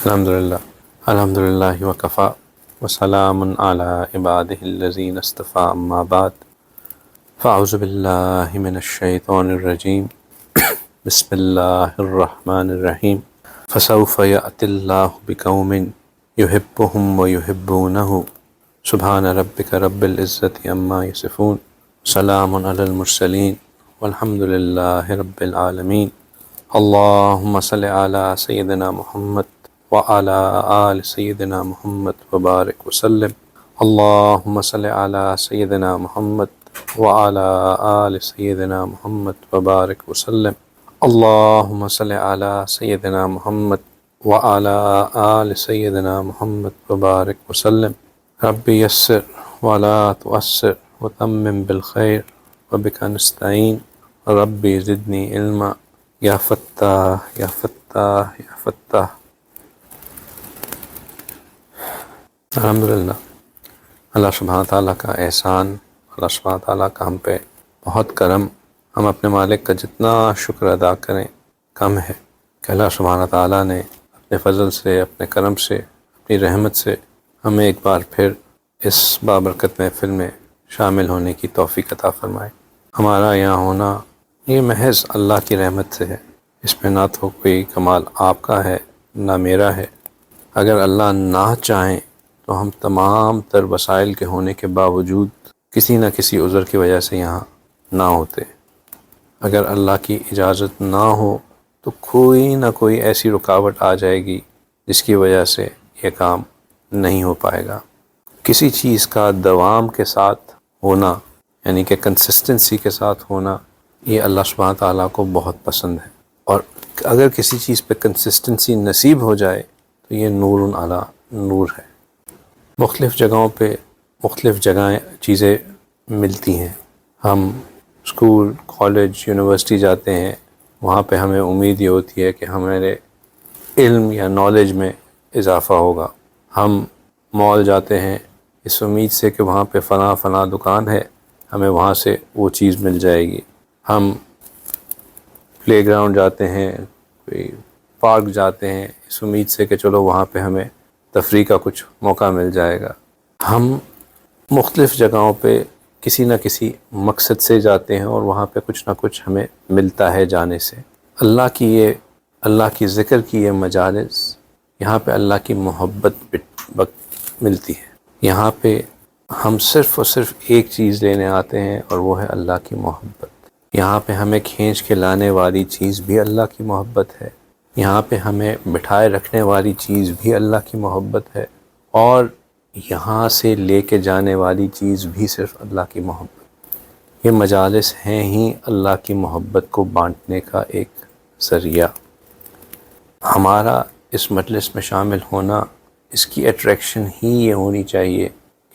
الحمدللہ وکفا وسلام علی عبادہ الذین اصطفیٰ اما بعد فاعوذ باللہ من الشیطان الرجیم بسم اللہ الرحمن الرحیم فسوف یأتی اللہ بقوم یحبهم ویحبونہ سبحان ربک رب العزة عما یصفون سلام علی المرسلین والحمد للہ رب العالمین اللہم صل علی سیدنا محمد وعلى آل سیدنا محمد وبارک وسلم اللہم صل علی سیدنا محمد وعلى آل سیدنا محمد وبارک وسلم اللہم صل علی سیدنا محمد وعلى آل سیدنا محمد وبارک وسلم رب یسر ولا تعسر وتمم بالخیر وبک نستعین رب زدنی علما یا فتاح یا فتاح یا فتاح۔ الحمدللہ، اللہ سبحانہ تعالیٰ کا احسان، اللہ سبحانہ تعالیٰ کا ہم پہ بہت کرم، ہم اپنے مالک کا جتنا شکر ادا کریں کم ہے کہ اللہ سبحانہ تعالیٰ نے اپنے فضل سے، اپنے کرم سے، اپنی رحمت سے ہمیں ایک بار پھر اس بابرکت محفل میں شامل ہونے کی توفیق عطا فرمائے۔ ہمارا یہاں ہونا یہ محض اللہ کی رحمت سے ہے، اس میں نہ تو کوئی کمال آپ کا ہے نہ میرا ہے۔ اگر اللہ نہ چاہیں تو ہم تمام تر وسائل کے ہونے کے باوجود کسی نہ کسی عذر کی وجہ سے یہاں نہ ہوتے۔ اگر اللہ کی اجازت نہ ہو تو کوئی نہ کوئی ایسی رکاوٹ آ جائے گی جس کی وجہ سے یہ کام نہیں ہو پائے گا۔ کسی چیز کا دوام کے ساتھ ہونا، یعنی کہ کنسسٹنسی کے ساتھ ہونا، یہ اللہ سبحانہ تعالیٰ کو بہت پسند ہے، اور اگر کسی چیز پہ کنسسٹنسی نصیب ہو جائے تو یہ نور علی نور ہے۔ مختلف جگہوں پہ مختلف جگہیں چیزیں ملتی ہیں۔ ہم اسکول، کالج، یونیورسٹی جاتے ہیں، وہاں پہ ہمیں امید یہ ہوتی ہے کہ ہمارے علم یا نالج میں اضافہ ہوگا۔ ہم مال جاتے ہیں اس امید سے کہ وہاں پہ فلاں دکان ہے، ہمیں وہاں سے وہ چیز مل جائے گی۔ ہم پلے گراؤنڈ جاتے ہیں، کوئی پارک جاتے ہیں اس امید سے کہ چلو وہاں پہ ہمیں تفریح کا کچھ موقع مل جائے گا۔ ہم مختلف جگہوں پہ کسی نہ کسی مقصد سے جاتے ہیں اور وہاں پہ کچھ نہ کچھ ہمیں ملتا ہے جانے سے۔ اللہ کی ذکر کی یہ مجالس، یہاں پہ اللہ کی محبت ملتی ہے۔ یہاں پہ ہم صرف اور صرف ایک چیز لینے آتے ہیں اور وہ ہے اللہ کی محبت۔ یہاں پہ ہمیں کھینچ کے لانے والی چیز بھی اللہ کی محبت ہے، یہاں پہ ہمیں بٹھائے رکھنے والی چیز بھی اللہ کی محبت ہے، اور یہاں سے لے کے جانے والی چیز بھی صرف اللہ کی محبت۔ یہ مجالس ہیں ہی اللہ کی محبت کو بانٹنے کا ایک ذریعہ۔ ہمارا اس مجلس میں شامل ہونا، اس کی اٹریکشن ہی یہ ہونی چاہیے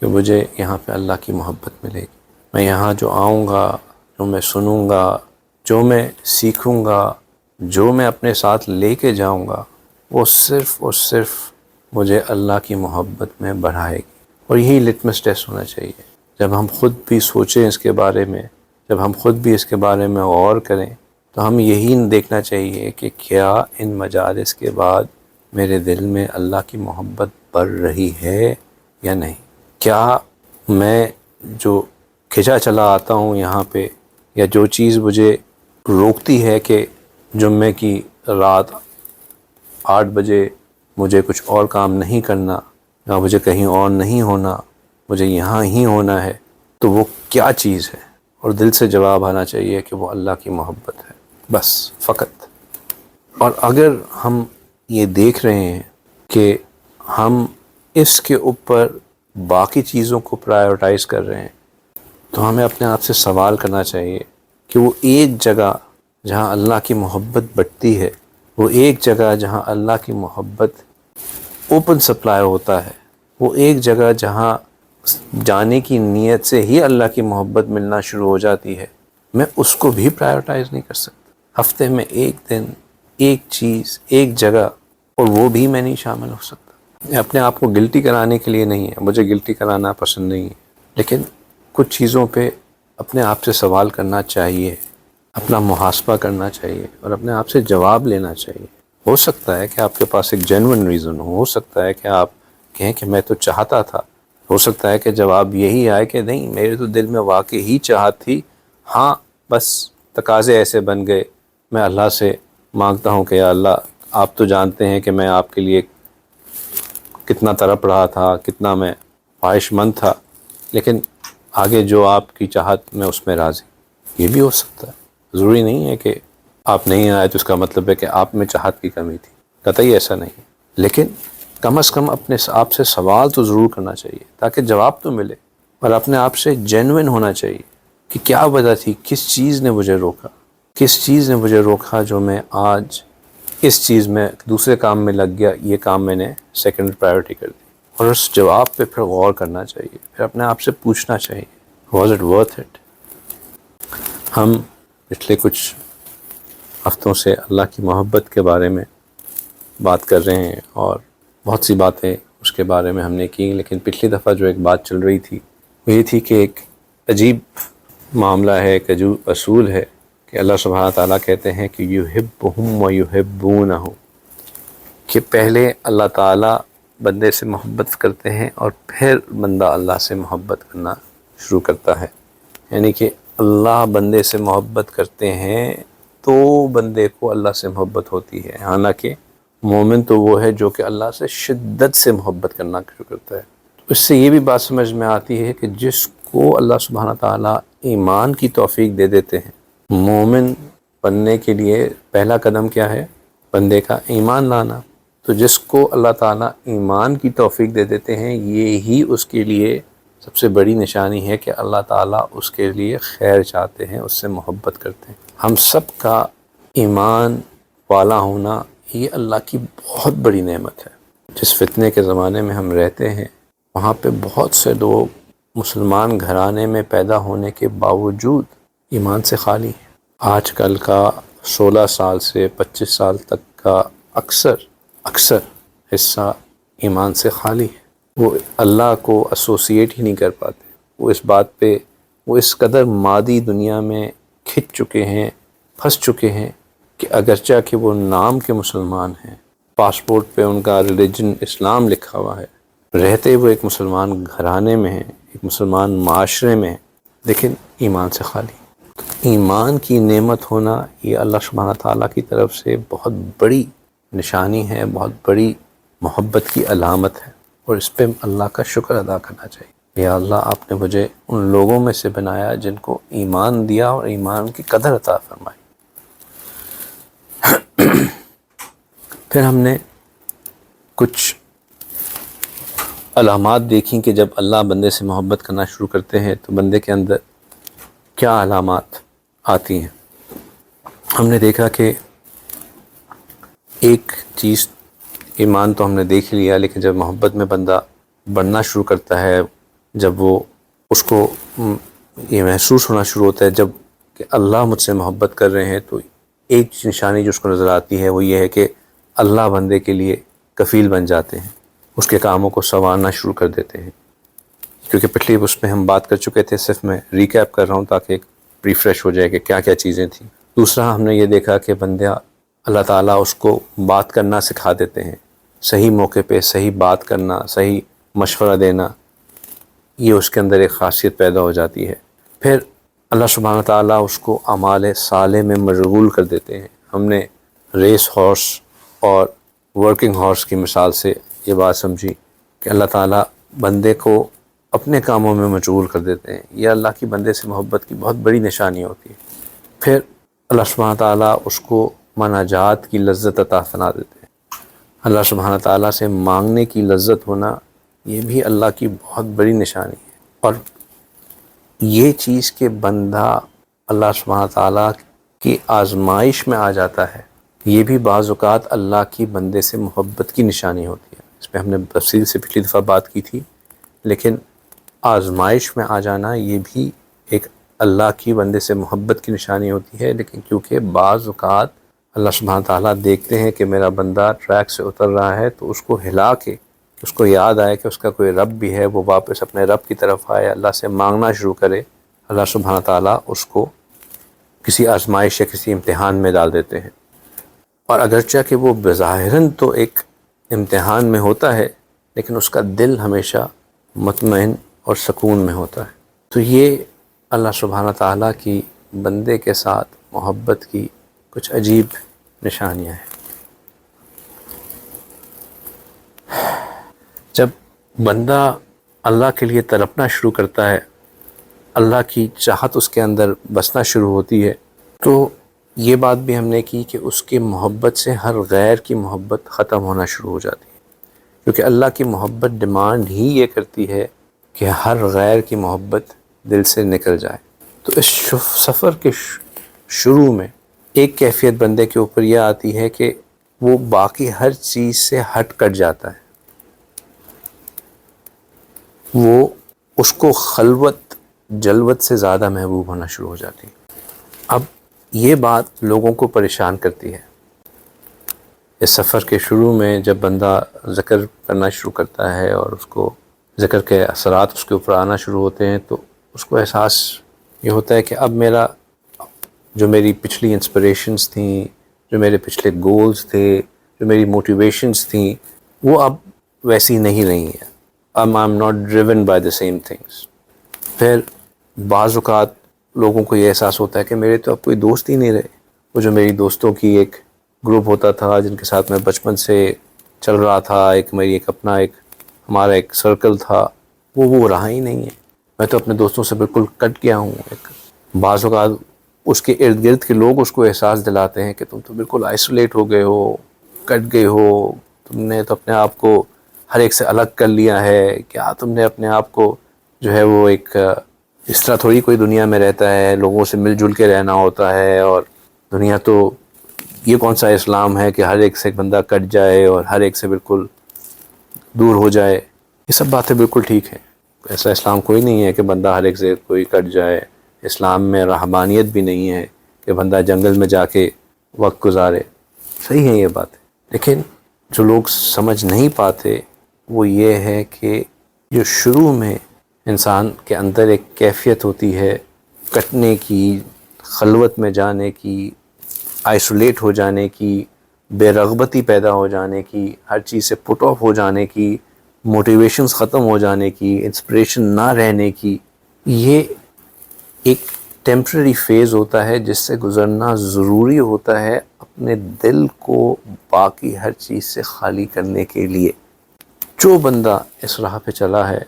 کہ مجھے یہاں پہ اللہ کی محبت ملے گی۔ میں یہاں جو آؤں گا، جو میں سنوں گا، جو میں سیکھوں گا، جو میں اپنے ساتھ لے کے جاؤں گا، وہ صرف اور صرف مجھے اللہ کی محبت میں بڑھائے گی۔ اور یہی لٹمس ٹیسٹ ہونا چاہیے۔ جب ہم خود بھی سوچیں اس کے بارے میں، جب ہم خود بھی اس کے بارے میں غور کریں، تو ہم یہی دیکھنا چاہیے کہ کیا ان مجالس کے بعد میرے دل میں اللہ کی محبت بڑھ رہی ہے یا نہیں۔ کیا میں جو کھنچا چلا آتا ہوں یہاں پہ، یا جو چیز مجھے روکتی ہے کہ جمعے کی رات 8 بجے مجھے کچھ اور کام نہیں کرنا، یا مجھے کہیں اور نہیں ہونا، مجھے یہاں ہی ہونا ہے، تو وہ کیا چیز ہے؟ اور دل سے جواب آنا چاہیے کہ وہ اللہ کی محبت ہے، بس فقط۔ اور اگر ہم یہ دیکھ رہے ہیں کہ ہم اس کے اوپر باقی چیزوں کو پرائیورٹائز کر رہے ہیں، تو ہمیں اپنے آپ سے سوال کرنا چاہیے کہ وہ ایک جگہ جہاں اللہ کی محبت بٹتی ہے، وہ ایک جگہ جہاں اللہ کی محبت اوپن سپلائی ہوتا ہے، وہ ایک جگہ جہاں جانے کی نیت سے ہی اللہ کی محبت ملنا شروع ہو جاتی ہے، میں اس کو بھی پرائیورٹائز نہیں کر سکتا۔ ہفتے میں ایک دن، ایک چیز، ایک جگہ، اور وہ بھی میں نہیں شامل ہو سکتا۔ میں اپنے آپ کو گلٹی کرانے کے لیے نہیں ہے، مجھے گلٹی کرانا پسند نہیں ہے، لیکن کچھ چیزوں پہ اپنے آپ سے سوال کرنا چاہیے، اپنا محاسبہ کرنا چاہیے، اور اپنے آپ سے جواب لینا چاہیے۔ ہو سکتا ہے کہ آپ کے پاس ایک جینوئن ریزن ہو سکتا ہے کہ آپ کہیں کہ میں تو چاہتا تھا، ہو سکتا ہے کہ جواب یہی آئے کہ نہیں، میرے تو دل میں واقعی ہی چاہت تھی، ہاں بس تقاضے ایسے بن گئے، میں اللہ سے مانگتا ہوں کہ یا اللہ آپ تو جانتے ہیں کہ میں آپ کے لیے کتنا تڑپ رہا تھا، کتنا میں خواہش مند تھا، لیکن آگے جو آپ کی چاہت میں اس میں راضی۔ یہ بھی ہو سکتا ہے، ضروری نہیں ہے کہ آپ نہیں آئے تو اس کا مطلب ہے کہ آپ میں چاہت کی کمی تھی، قطعی ایسا نہیں ہے، لیکن کم از کم اپنے آپ سے سوال تو ضرور کرنا چاہیے تاکہ جواب تو ملے، اور اپنے آپ سے جینوئن ہونا چاہیے کہ کیا وجہ تھی، کس چیز نے مجھے روکا، کس چیز نے مجھے روکا جو میں آج اس چیز میں دوسرے کام میں لگ گیا، یہ کام میں نے سیکنڈ پرائیورٹی کر دی، اور اس جواب پہ پھر غور کرنا چاہیے، پھر اپنے آپ سے پوچھنا چاہیے واز اٹ ورتھ اٹ۔ ہم پچھلے کچھ ہفتوں سے اللہ کی محبت کے بارے میں بات کر رہے ہیں، اور بہت سی باتیں اس کے بارے میں ہم نے کی، لیکن پچھلی دفعہ جو ایک بات چل رہی تھی وہ یہ تھی کہ ایک عجیب معاملہ ہے، ایک عجیب اصول ہے کہ اللہ سبحانہ تعالیٰ کہتے ہیں کہ یحبہم و یحبونہ، کہ پہلے اللہ تعالیٰ بندے سے محبت کرتے ہیں اور پھر بندہ اللہ سے محبت کرنا شروع کرتا ہے، یعنی کہ اللہ بندے سے محبت کرتے ہیں تو بندے کو اللہ سے محبت ہوتی ہے، حالانکہ مومن تو وہ ہے جو کہ اللہ سے شدت سے محبت کرنا شروع کرتا ہے۔ اس سے یہ بھی بات سمجھ میں آتی ہے کہ جس کو اللہ سبحانہ تعالیٰ ایمان کی توفیق دے دیتے ہیں، مومن بننے کے لیے پہلا قدم کیا ہے؟ بندے کا ایمان لانا، تو جس کو اللہ تعالیٰ ایمان کی توفیق دے دیتے ہیں، یہی اس کے لیے سب سے بڑی نشانی ہے کہ اللہ تعالیٰ اس کے لیے خیر چاہتے ہیں، اس سے محبت کرتے ہیں۔ ہم سب کا ایمان والا ہونا یہ اللہ کی بہت بڑی نعمت ہے۔ جس فتنے کے زمانے میں ہم رہتے ہیں وہاں پہ بہت سے لوگ مسلمان گھرانے میں پیدا ہونے کے باوجود ایمان سے خالی ہیں۔ آج کل کا 16 سال سے 25 سال تک کا اکثر حصہ ایمان سے خالی ہے، وہ اللہ کو ایسوسیٹ ہی نہیں کر پاتے، وہ اس بات پہ وہ اس قدر مادی دنیا میں کھنچ چکے ہیں، پھنس چکے ہیں کہ اگرچہ کہ وہ نام کے مسلمان ہیں، پاسپورٹ پہ ان کا ریلیجن اسلام لکھا ہوا ہے، رہتے وہ ایک مسلمان گھرانے میں ہیں، ایک مسلمان معاشرے میں ہیں، لیکن ایمان سے خالی۔ ایمان کی نعمت ہونا یہ اللہ سبحانہ تعالیٰ کی طرف سے بہت بڑی نشانی ہے، بہت بڑی محبت کی علامت ہے، اور اس پہ اللہ کا شکر ادا کرنا چاہیے۔ یا اللہ آپ نے مجھے ان لوگوں میں سے بنایا جن کو ایمان دیا اور ایمان کی قدر عطا فرمائی۔ پھر ہم نے کچھ علامات دیکھیں کہ جب اللہ بندے سے محبت کرنا شروع کرتے ہیں تو بندے کے اندر کیا علامات آتی ہیں۔ ہم نے دیکھا کہ ایک چیز ایمان تو ہم نے دیکھ لیا، لیکن جب محبت میں بندہ بڑھنا شروع کرتا ہے، جب وہ اس کو یہ محسوس ہونا شروع ہوتا ہے جب کہ اللہ مجھ سے محبت کر رہے ہیں، تو ایک نشانی جو اس کو نظر آتی ہے وہ یہ ہے کہ اللہ بندے کے لیے کفیل بن جاتے ہیں، اس کے کاموں کو سنوارنا شروع کر دیتے ہیں۔ کیونکہ پچھلی اس میں ہم بات کر چکے تھے، صرف میں ریکیپ کر رہا ہوں تاکہ ایک ریفریش ہو جائے کہ کیا کیا چیزیں تھیں۔ دوسرا ہم نے یہ دیکھا کہ بندہ اللہ تعالیٰ اس کو بات کرنا سکھا دیتے ہیں، صحیح موقع پہ صحیح بات کرنا، صحیح مشورہ دینا، یہ اس کے اندر ایک خاصیت پیدا ہو جاتی ہے۔ پھر اللہ سبحانہ تعالیٰ اس کو اعمال صالح میں مشغول کر دیتے ہیں۔ ہم نے ریس ہارس اور ورکنگ ہارس کی مثال سے یہ بات سمجھی کہ اللہ تعالیٰ بندے کو اپنے کاموں میں مشغول کر دیتے ہیں، یہ اللہ کی بندے سے محبت کی بہت بڑی نشانی ہوتی ہے۔ پھر اللہ سبحانہ تعالیٰ اس کو مناجات کی لذت عطا فرما دیتے ہیں۔ اللہ سبحانہ تعالیٰ سے مانگنے کی لذت ہونا یہ بھی اللہ کی بہت بڑی نشانی ہے، اور یہ چیز کہ بندہ اللہ سبحانہ تعالیٰ کی آزمائش میں آ جاتا ہے، یہ بھی بعض اوقات اللہ کی بندے سے محبت کی نشانی ہوتی ہے۔ اس پہ ہم نے تفصیل سے پچھلی دفعہ بات کی تھی، لیکن آزمائش میں آ جانا یہ بھی ایک اللہ کی بندے سے محبت کی نشانی ہوتی ہے، لیکن کیونکہ بعض اوقات اللہ سبحانہ تعالیٰ دیکھتے ہیں کہ میرا بندہ ٹریک سے اتر رہا ہے، تو اس کو ہلا کے اس کو یاد آئے کہ اس کا کوئی رب بھی ہے، وہ واپس اپنے رب کی طرف آئے، اللہ سے مانگنا شروع کرے، اللہ سبحانہ تعالیٰ اس کو کسی آزمائش یا کسی امتحان میں ڈال دیتے ہیں۔ اور اگرچہ کہ وہ بظاہراً تو ایک امتحان میں ہوتا ہے، لیکن اس کا دل ہمیشہ مطمئن اور سکون میں ہوتا ہے۔ تو یہ اللہ سبحانہ تعالیٰ کی بندے کے ساتھ محبت کی کچھ عجیب نشانیاں ہیں۔ جب بندہ اللہ کے لیے تڑپنا شروع کرتا ہے، اللہ کی چاہت اس کے اندر بسنا شروع ہوتی ہے، تو یہ بات بھی ہم نے کی کہ اس کی محبت سے ہر غیر کی محبت ختم ہونا شروع ہو جاتی ہے، کیونکہ اللہ کی محبت ڈیمانڈ ہی یہ کرتی ہے کہ ہر غیر کی محبت دل سے نکل جائے۔ تو اس سفر کے شروع میں ایک کیفیت بندے کے اوپر یہ آتی ہے کہ وہ باقی ہر چیز سے ہٹ کٹ جاتا ہے، وہ اس کو خلوت جلوت سے زیادہ محبوب ہونا شروع ہو جاتی ہے۔ اب یہ بات لوگوں کو پریشان کرتی ہے۔ اس سفر کے شروع میں جب بندہ ذکر کرنا شروع کرتا ہے اور اس کو ذکر کے اثرات اس کے اوپر آنا شروع ہوتے ہیں، تو اس کو احساس یہ ہوتا ہے کہ اب جو میری پچھلی انسپریشنز تھیں، جو میرے پچھلے گولز تھے، جو میری موٹیویشنز تھیں، وہ اب ویسی نہیں رہی ہیں۔ I'm not driven by the same things۔ پھر بعض اوقات لوگوں کو یہ احساس ہوتا ہے کہ میرے تو اب کوئی دوست ہی نہیں رہے، وہ جو میری دوستوں کی ایک گروپ ہوتا تھا، جن کے ساتھ میں بچپن سے چل رہا تھا، ہمارا ایک سرکل تھا، وہ رہا ہی نہیں ہے، میں تو اپنے دوستوں سے بالکل کٹ گیا ہوں۔ بعض اوقات اس کے ارد گرد کے لوگ اس کو احساس دلاتے ہیں کہ تم تو بالکل آئسولیٹ ہو گئے ہو، کٹ گئے ہو، تم نے تو اپنے آپ کو ہر ایک سے الگ کر لیا ہے، کیا تم نے اپنے آپ کو جو ہے وہ ایک اس طرح تھوڑی کوئی دنیا میں رہتا ہے، لوگوں سے مل جل کے رہنا ہوتا ہے، اور دنیا تو یہ کون سا اسلام ہے کہ ہر ایک سے بندہ کٹ جائے اور ہر ایک سے بالکل دور ہو جائے۔ یہ سب باتیں بالکل ٹھیک ہیں، ایسا اسلام کوئی نہیں ہے کہ بندہ ہر ایک سے کوئی کٹ جائے۔ اسلام میں رہبانیت بھی نہیں ہے کہ بندہ جنگل میں جا کے وقت گزارے، صحیح ہے یہ بات، لیکن جو لوگ سمجھ نہیں پاتے وہ یہ ہے کہ جو شروع میں انسان کے اندر ایک کیفیت ہوتی ہے کٹنے کی، خلوت میں جانے کی، آئسولیٹ ہو جانے کی، بے رغبتی پیدا ہو جانے کی، ہر چیز سے پٹ آف ہو جانے کی، موٹیویشنز ختم ہو جانے کی، انسپریشن نہ رہنے کی، یہ ایک ٹیمپرری فیز ہوتا ہے جس سے گزرنا ضروری ہوتا ہے اپنے دل کو باقی ہر چیز سے خالی کرنے کے لیے۔ جو بندہ اس راہ پہ چلا ہے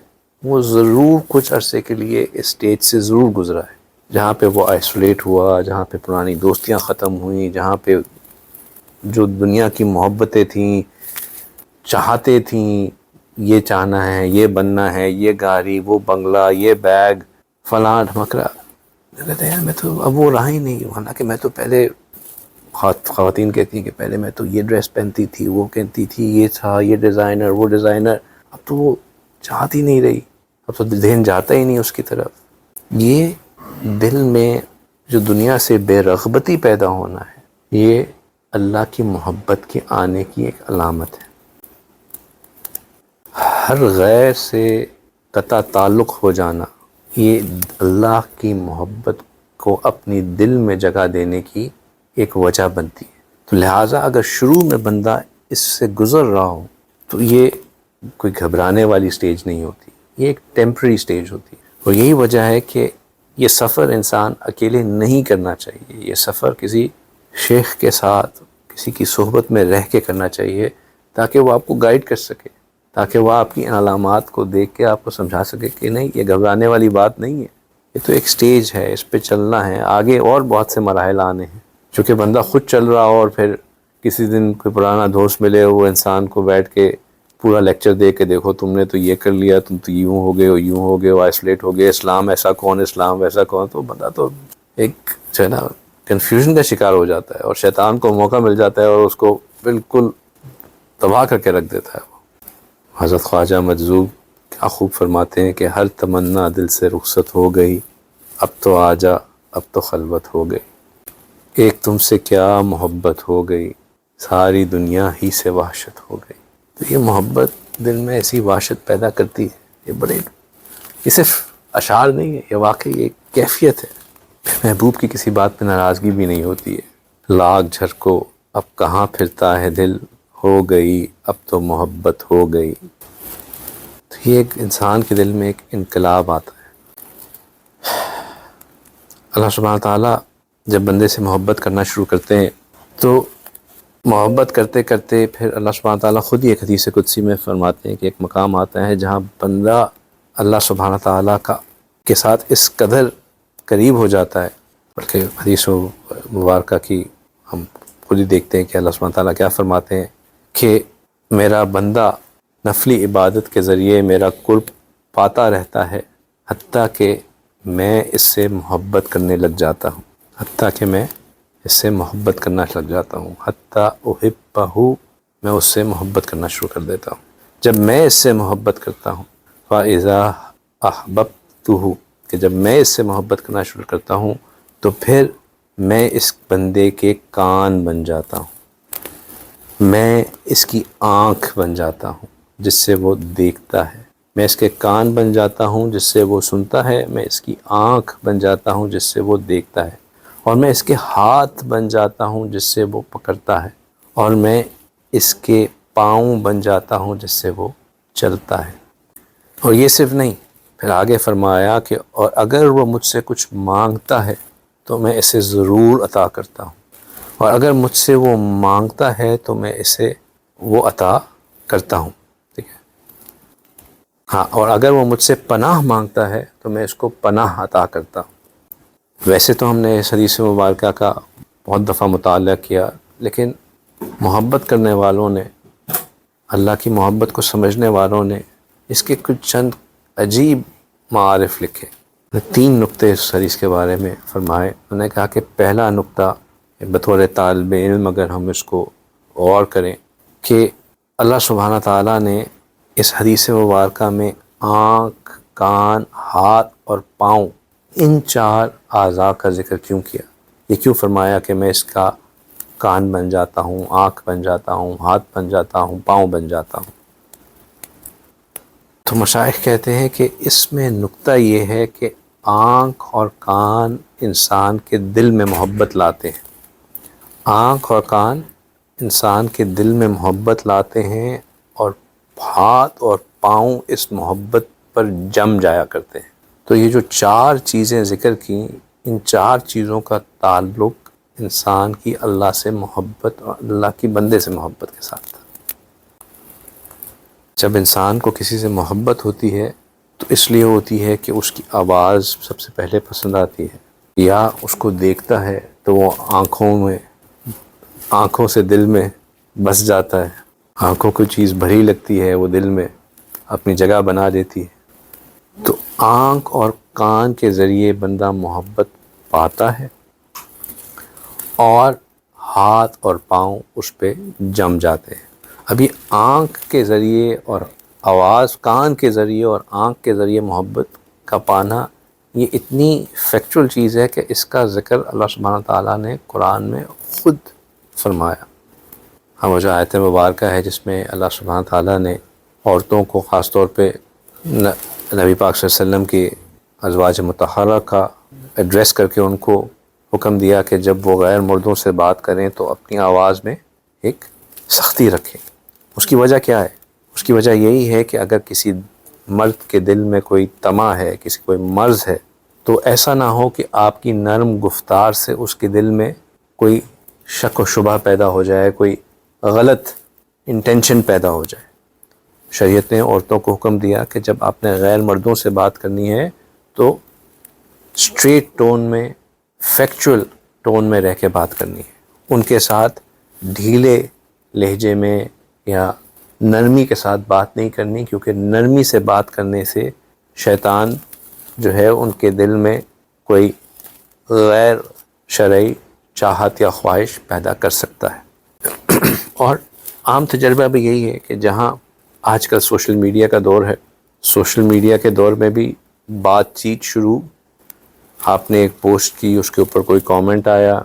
وہ ضرور کچھ عرصے کے لیے اس سٹیج سے ضرور گزرا ہے، جہاں پہ وہ آئسولیٹ ہوا، جہاں پہ پرانی دوستیاں ختم ہوئیں، جہاں پہ جو دنیا کی محبتیں تھیں، چاہتے تھیں، یہ چاہنا ہے، یہ بننا ہے، یہ گاڑی، وہ بنگلہ، یہ بیگ، فلاں ڈھمکرا، میں کہتا ہے یار میں تو اب وہ رہا ہی نہیں ہوں۔ حالانکہ میں تو پہلے، خواتین کہتی ہیں کہ پہلے میں تو یہ ڈریس پہنتی تھی، وہ کہتی تھی یہ تھا، یہ ڈیزائنر، وہ ڈیزائنر، اب تو وہ چاہت ہی نہیں رہی، اب تو ذہن جاتا ہی نہیں اس کی طرف۔ یہ دل میں جو دنیا سے بے رغبتی پیدا ہونا ہے، یہ اللہ کی محبت کے آنے کی ایک علامت ہے۔ ہر غیر سے قطع تعلق ہو جانا، یہ اللہ کی محبت کو اپنی دل میں جگہ دینے کی ایک وجہ بنتی ہے۔ تو لہٰذا اگر شروع میں بندہ اس سے گزر رہا ہو تو یہ کوئی گھبرانے والی سٹیج نہیں ہوتی، یہ ایک ٹیمپرری سٹیج ہوتی ہے۔ اور یہی وجہ ہے کہ یہ سفر انسان اکیلے نہیں کرنا چاہیے، یہ سفر کسی شیخ کے ساتھ، کسی کی صحبت میں رہ کے کرنا چاہیے، تاکہ وہ آپ کو گائیڈ کر سکے، تاکہ وہ آپ کی ان علامات کو دیکھ کے آپ کو سمجھا سکے کہ نہیں، یہ گھبرانے والی بات نہیں ہے، یہ تو ایک سٹیج ہے، اس پہ چلنا ہے، آگے اور بہت سے مراحل آنے ہیں۔ چونکہ بندہ خود چل رہا ہو اور پھر کسی دن کوئی پرانا دوست ملے، وہ انسان کو بیٹھ کے پورا لیکچر دے کے دیکھو تم نے تو یہ کر لیا، تم تو یوں ہو گئے ہو، یوں ہو گئے ہو، آئسولیٹ ہو گئے، اسلام ایسا کون، اسلام ویسا کون، تو بندہ تو ایک جو ہے نا کنفیوژن کا شکار ہو جاتا ہے، اور شیطان کو موقع مل جاتا ہے اور اس کو بالکل تباہ کر کے رکھ دیتا ہے۔ حضرت خواجہ مجذوب کیا خوب فرماتے ہیں کہ ہر تمنا دل سے رخصت ہو گئی، اب تو آجا، اب تو خلوت ہو گئی، ایک تم سے کیا محبت ہو گئی، ساری دنیا ہی سے وحشت ہو گئی۔ تو یہ محبت دل میں ایسی وحشت پیدا کرتی ہے، یہ صرف اشعار نہیں ہے، یہ واقعی ایک کیفیت ہے۔ محبوب کی کسی بات پہ ناراضگی بھی نہیں ہوتی ہے، لاکھ جھر کو اب کہاں پھرتا ہے دل، ہو گئی اب تو محبت ہو گئی۔ تو یہ ایک انسان کے دل میں ایک انقلاب آتا ہے۔ اللہ سبحانہ تعالیٰ جب بندے سے محبت کرنا شروع کرتے ہیں تو محبت کرتے کرتے پھر اللہ سبحانہ تعالیٰ خود ہی ایک حدیث قدسی میں فرماتے ہیں کہ ایک مقام آتا ہے جہاں بندہ اللہ سبحانہ تعالیٰ کے ساتھ اس قدر قریب ہو جاتا ہے، بلکہ حدیث مبارکہ کی ہم خود ہی دیکھتے ہیں کہ اللہ سبحانہ تعالیٰ کیا فرماتے ہیں کہ میرا بندہ نفلی عبادت کے ذریعے میرا قرب پاتا رہتا ہے حتیٰ کہ میں اس سے محبت کرنے لگ جاتا ہوں، حتیٰ کہ میں اس سے محبت کرنا لگ جاتا ہوں، حتیٰ احبہ، میں اس سے محبت کرنا شروع کر دیتا ہوں۔ جب میں اس سے محبت کرتا ہوں فَإِذَا أَحْبَبْتُهُ، کہ جب میں اس سے محبت کرنا شروع کرتا ہوں تو پھر میں اس بندے کے کان بن جاتا ہوں، میں اس کی آنکھ بن جاتا ہوں جس سے وہ دیکھتا ہے، میں اس کے کان بن جاتا ہوں جس سے وہ سنتا ہے، میں اس کی آنکھ بن جاتا ہوں جس سے وہ دیکھتا ہے، اور میں اس کے ہاتھ بن جاتا ہوں جس سے وہ پکڑتا ہے، اور میں اس کے پاؤں بن جاتا ہوں جس سے وہ چلتا ہے۔ اور یہ صرف نہیں، پھر آگے فرمایا کہ اور اگر وہ مجھ سے کچھ مانگتا ہے تو میں اسے ضرور عطا کرتا ہوں، اور اگر مجھ سے وہ مانگتا ہے تو میں اسے وہ عطا کرتا ہوں، ٹھیک ہے۔ ہاں، اور اگر وہ مجھ سے پناہ مانگتا ہے تو میں اس کو پناہ عطا کرتا ہوں۔ ویسے تو ہم نے اس حدیث مبارکہ کا بہت دفعہ مطالعہ کیا، لیکن محبت کرنے والوں نے، اللہ کی محبت کو سمجھنے والوں نے اس کے کچھ چند عجیب معارف لکھے۔ 3 نقطے اس حدیث کے بارے میں فرمائے۔ انہوں نے کہا کہ پہلا نقطہ بطور طالب علم اگر ہم اس کو غور کریں کہ اللہ سبحانہ تعالیٰ نے اس حدیث مبارکہ میں آنکھ، کان، ہاتھ اور پاؤں، ان 4 اعضاء کا ذکر کیوں کیا؟ یہ کیوں فرمایا کہ میں اس کا کان بن جاتا ہوں، آنکھ بن جاتا ہوں، ہاتھ بن جاتا ہوں، پاؤں بن جاتا ہوں؟ تو مشائخ کہتے ہیں کہ اس میں نقطہ یہ ہے کہ آنکھ اور کان انسان کے دل میں محبت لاتے ہیں، آنکھ اور کان انسان کے دل میں محبت لاتے ہیں، اور ہاتھ اور پاؤں اس محبت پر جم جایا کرتے ہیں۔ تو یہ جو 4 چیزیں ذکر کی، ان 4 چیزوں کا تعلق انسان کی اللہ سے محبت اور اللہ کی بندے سے محبت کے ساتھ تھا۔ جب انسان کو کسی سے محبت ہوتی ہے تو اس لیے ہوتی ہے کہ اس کی آواز سب سے پہلے پسند آتی ہے، یا اس کو دیکھتا ہے تو وہ آنکھوں سے دل میں بس جاتا ہے، آنکھوں کو چیز بھری لگتی ہے، وہ دل میں اپنی جگہ بنا دیتی ہے۔ تو آنکھ اور کان کے ذریعے بندہ محبت پاتا ہے، اور ہاتھ اور پاؤں اس پہ جم جاتے ہیں۔ ابھی آنکھ کے ذریعے اور آواز، کان کے ذریعے اور آنکھ کے ذریعے محبت کا پانا، یہ اتنی فیکچول چیز ہے کہ اس کا ذکر اللہ سبحانہ تعالیٰ نے قرآن میں خود فرمایا۔ ہم وہ جو آیت مبارکہ ہے جس میں اللہ سبحانہ تعالیٰ نے عورتوں کو خاص طور پہ نبی پاک صلی اللہ علیہ وسلم کی ازواج مطہرہ کا ایڈریس کر کے ان کو حکم دیا کہ جب وہ غیر مردوں سے بات کریں تو اپنی آواز میں ایک سختی رکھیں۔ اس کی وجہ کیا ہے؟ اس کی وجہ یہی ہے کہ اگر کسی مرد کے دل میں کوئی طمع ہے، کوئی مرض ہے، تو ایسا نہ ہو کہ آپ کی نرم گفتار سے اس کے دل میں کوئی شک و شبہ پیدا ہو جائے، کوئی غلط انٹینشن پیدا ہو جائے۔ شریعت نے عورتوں کو حکم دیا کہ جب آپ نے غیر مردوں سے بات کرنی ہے تو اسٹریٹ ٹون میں، فیکچول ٹون میں رہ کے بات کرنی ہے، ان کے ساتھ ڈھیلے لہجے میں یا نرمی کے ساتھ بات نہیں کرنی، کیونکہ نرمی سے بات کرنے سے شیطان جو ہے ان کے دل میں کوئی غیر شرعی چاہت یا خواہش پیدا کر سکتا ہے۔ اور عام تجربہ بھی یہی ہے کہ جہاں آج کل سوشل میڈیا کا دور ہے، سوشل میڈیا کے دور میں بھی بات چیت شروع، آپ نے ایک پوسٹ کی، اس کے اوپر کوئی کامنٹ آیا،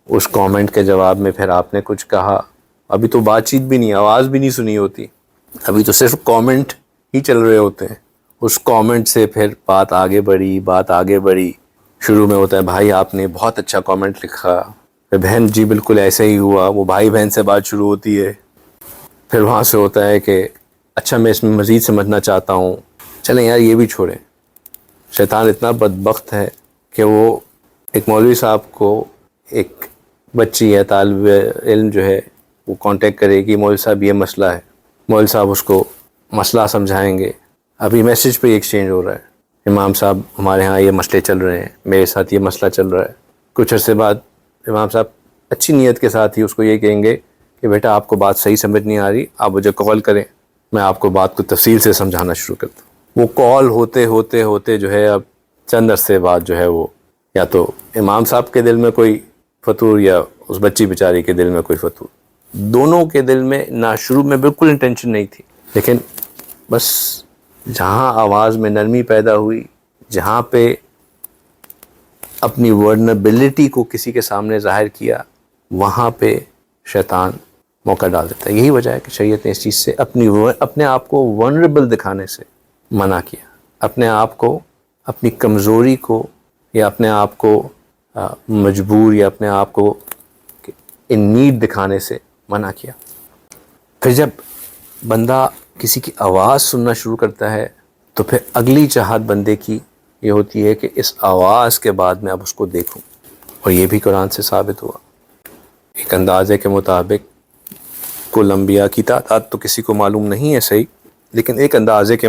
اس کامنٹ کے جواب میں پھر آپ نے کچھ کہا، ابھی تو بات چیت بھی نہیں، آواز بھی نہیں سنی ہوتی، ابھی تو صرف کامنٹ ہی چل رہے ہوتے ہیں۔ اس کامنٹ سے پھر بات آگے بڑھی، شروع میں ہوتا ہے بھائی آپ نے بہت اچھا کامنٹ لکھا، پھر بہن جی بالکل ایسے ہی ہوا، وہ بھائی بہن سے بات شروع ہوتی ہے، پھر وہاں سے ہوتا ہے کہ اچھا میں اس میں مزید سمجھنا چاہتا ہوں، چلیں یار یہ بھی چھوڑیں۔ شیطان اتنا بدبخت ہے کہ وہ ایک مولوی صاحب کو ایک بچی ہے طالب علم جو ہے وہ کانٹیکٹ کرے گی، مولوی صاحب یہ مسئلہ ہے، مولوی صاحب اس کو مسئلہ سمجھائیں گے۔ ابھی میسیج پہ ایکسچینج ہو رہا ہے، امام صاحب ہمارے ہاں یہ مسئلے چل رہے ہیں، میرے ساتھ یہ مسئلہ چل رہا ہے۔ کچھ عرصے بعد امام صاحب اچھی نیت کے ساتھ ہی اس کو یہ کہیں گے کہ بیٹا آپ کو بات صحیح سمجھ نہیں آ رہی، آپ مجھے کال کریں، میں آپ کو بات کو تفصیل سے سمجھانا شروع کرتا ہوں۔ وہ کال ہوتے ہوتے ہوتے جو ہے اب چند عرصے بعد جو ہے وہ یا تو امام صاحب کے دل میں کوئی فطور یا اس بچی بیچاری کے دل میں کوئی فطور، دونوں کے دل میں نہ شروع میں بالکل انٹینشن نہیں تھی، لیکن بس جہاں آواز میں نرمی پیدا ہوئی، جہاں پہ اپنی ورنبلٹی کو کسی کے سامنے ظاہر کیا، وہاں پہ شیطان موقع ڈال دیتا ہے۔ یہی وجہ ہے کہ شریعت نے اس چیز سے اپنے آپ کو ورنریبل دکھانے سے منع کیا، اپنے آپ کو، اپنی کمزوری کو یا اپنے آپ کو مجبور یا اپنے آپ کو ان نیڈ دکھانے سے منع کیا۔ پھر جب بندہ کسی کی آواز سننا شروع کرتا ہے تو پھر اگلی چاہت بندے کی یہ ہوتی ہے کہ اس آواز کے بعد میں اب اس کو دیکھوں، اور یہ بھی قرآن سے ثابت ہوا۔ ایک اندازے کے مطابق کل انبیاء کی تعداد تو کسی کو معلوم نہیں ہے صحیح، لیکن ایک اندازے کے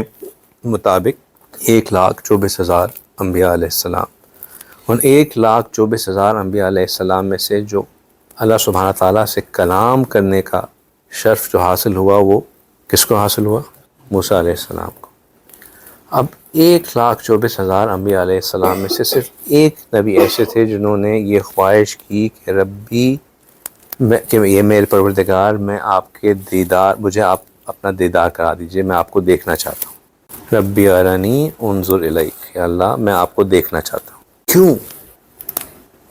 مطابق 1,24,000 انبیاء علیہ السلام، ان 1,24,000 انبیاء علیہ السلام میں سے جو اللہ سبحانہ تعالیٰ سے کلام کرنے کا شرف جو حاصل ہوا وہ کس کو حاصل ہوا؟ موسیٰ علیہ السلام کو۔ اب 1,24,000 انبیاء علیہ السلام میں سے صرف ایک نبی ایسے تھے جنہوں نے یہ خواہش کی کہ ربی کہ یہ میرے پروردگار، میں آپ کے دیدار، مجھے آپ اپنا دیدار کرا دیجئے، میں آپ کو دیکھنا چاہتا ہوں۔ ربی ارنی انظر الیک، یا اللہ میں آپ کو دیکھنا چاہتا ہوں۔ کیوں؟